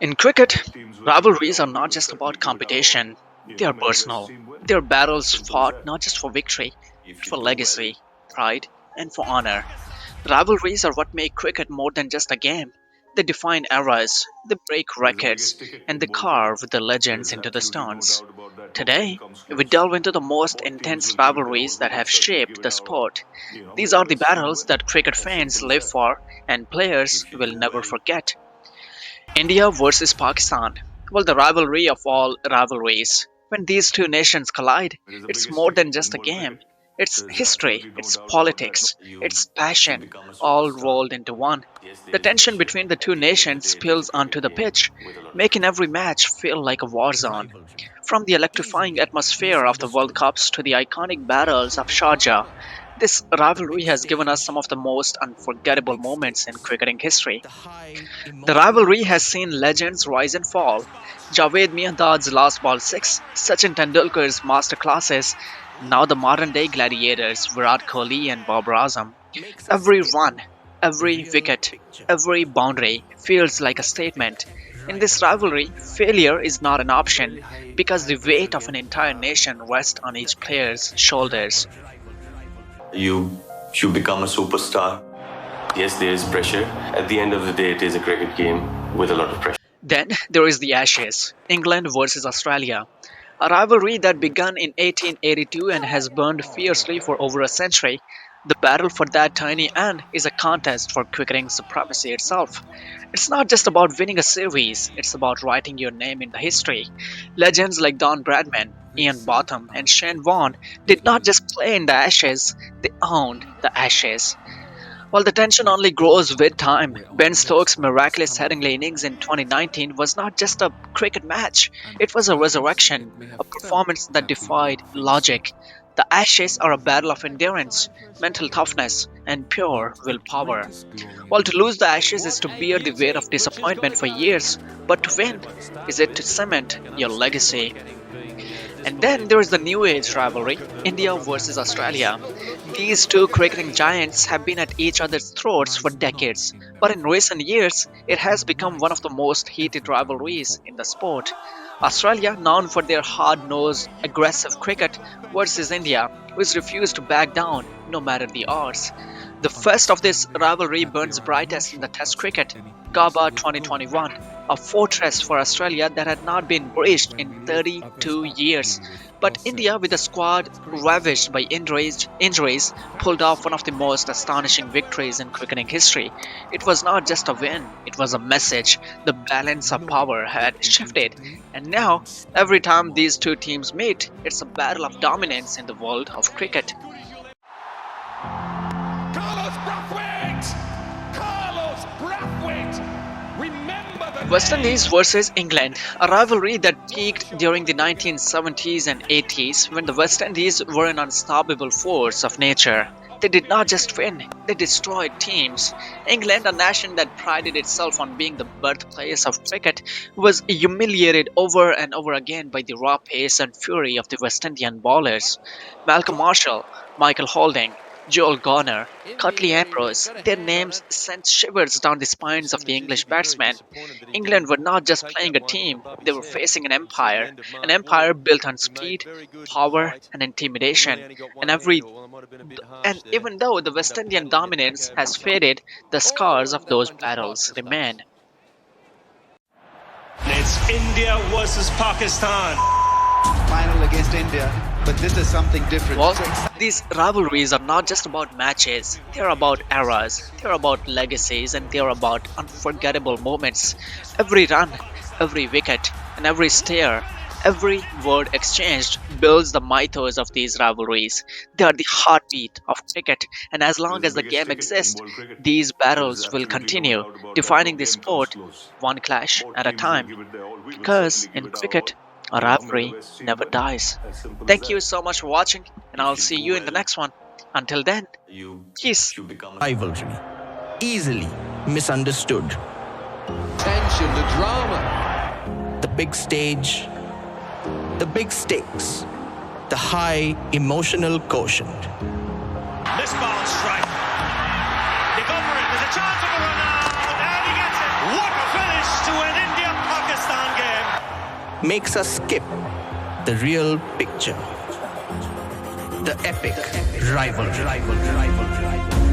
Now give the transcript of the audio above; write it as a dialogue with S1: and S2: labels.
S1: In cricket, rivalries are not just about competition, they are personal. They are battles fought not just for victory, but for legacy, pride, and for honor. Rivalries are what make cricket more than just a game. They define eras, they break records, and they carve the legends into the stones. Today, we delve into the most intense rivalries that have shaped the sport. These are the battles that cricket fans live for and players will never forget. India versus Pakistan. Well, the rivalry of all rivalries. When these two nations collide, it's more than just a game. It's history, it's politics, it's passion, all rolled into one. The tension between the two nations spills onto the pitch, making every match feel like a war zone. From the electrifying atmosphere of the World Cups to the iconic battles of Sharjah, this rivalry has given us some of the most unforgettable moments in cricketing history. The rivalry has seen legends rise and fall. Javed Miandad's last ball six, Sachin Tendulkar's masterclasses, now the modern day gladiators Virat Kohli and Bob Razam. Every run, every wicket, every boundary feels like a statement. In this rivalry, failure is not an option because the weight of an entire nation rests on each player's shoulders.
S2: You become a superstar. Yes, there is pressure. At the end of the day, it is a cricket game with a lot of pressure.
S1: Then there is the Ashes, England versus Australia, a rivalry that began in 1882 and has burned fiercely for over a century. The battle for that tiny end is a contest for cricketing supremacy itself. It's not just about winning a series, it's about writing your name in the history. Legends like Don Bradman, Ian Botham, and Shane Warne did not just play in the Ashes, they owned the Ashes. While the tension only grows with time, Ben Stokes' miraculous Headingley innings in 2019 was not just a cricket match, it was a resurrection, a performance that defied logic. The Ashes are a battle of endurance, mental toughness, and pure willpower. While to lose the Ashes is to bear the weight of disappointment for years, but to win is it to cement your legacy. And then there is the new age rivalry, India versus Australia. These two cricketing giants have been at each other's throats for decades, but in recent years, it has become one of the most heated rivalries in the sport. Australia, known for their hard nosed, aggressive cricket, versus India, which refused to back down no matter the odds. The first of this rivalry burns brightest in the Test cricket, Gabba 2021, a fortress for Australia that had not been breached in 32 years. But India, with a squad ravaged by injuries, pulled off one of the most astonishing victories in cricketing history. It was not just a win, it was a message. The balance of power had shifted. And now, every time these two teams meet, it's a battle of dominance in the world of cricket.
S3: Carlos Brathwaite! Carlos Brathwaite! Remember the
S1: West
S3: name.
S1: Indies versus England, a rivalry that peaked during the 1970s and 80s when the West Indies were an unstoppable force of nature. They did not just win, they destroyed teams. England, a nation that prided itself on being the birthplace of cricket, was humiliated over and over again by the raw pace and fury of the West Indian bowlers. Malcolm Marshall, Michael Holding, Joel Garner, Cutley Ambrose, their names sent shivers down the spines of the English batsmen. England were not just playing a team, they were facing an empire built on speed, power, and intimidation. And every and even though the West Indian dominance has faded, the scars of those battles remain.
S4: It's India versus Pakistan.
S5: Final against India, but this is something different.
S1: Well, these rivalries are not just about matches, they're about eras, they're about legacies, and they're about unforgettable moments. Every run, every wicket, and every stare, every word exchanged builds the mythos of these rivalries. They are the heartbeat of cricket, and as long as the game exists, these battles will continue, defining the sport one clash at a time. Because in cricket, a rivalry never dies. Thank you so much for watching, and I'll see you in the next one. Until then, peace.
S6: Rivalry. Easily misunderstood.
S5: Tension, the drama.
S6: The big stage, the big stakes, the high emotional quotient.
S4: This ball strike. They go for it. There's a chance of a run out. And he gets it. What a finish to an India-Pakistan game.
S6: Makes us skip the real picture. The epic rivalry.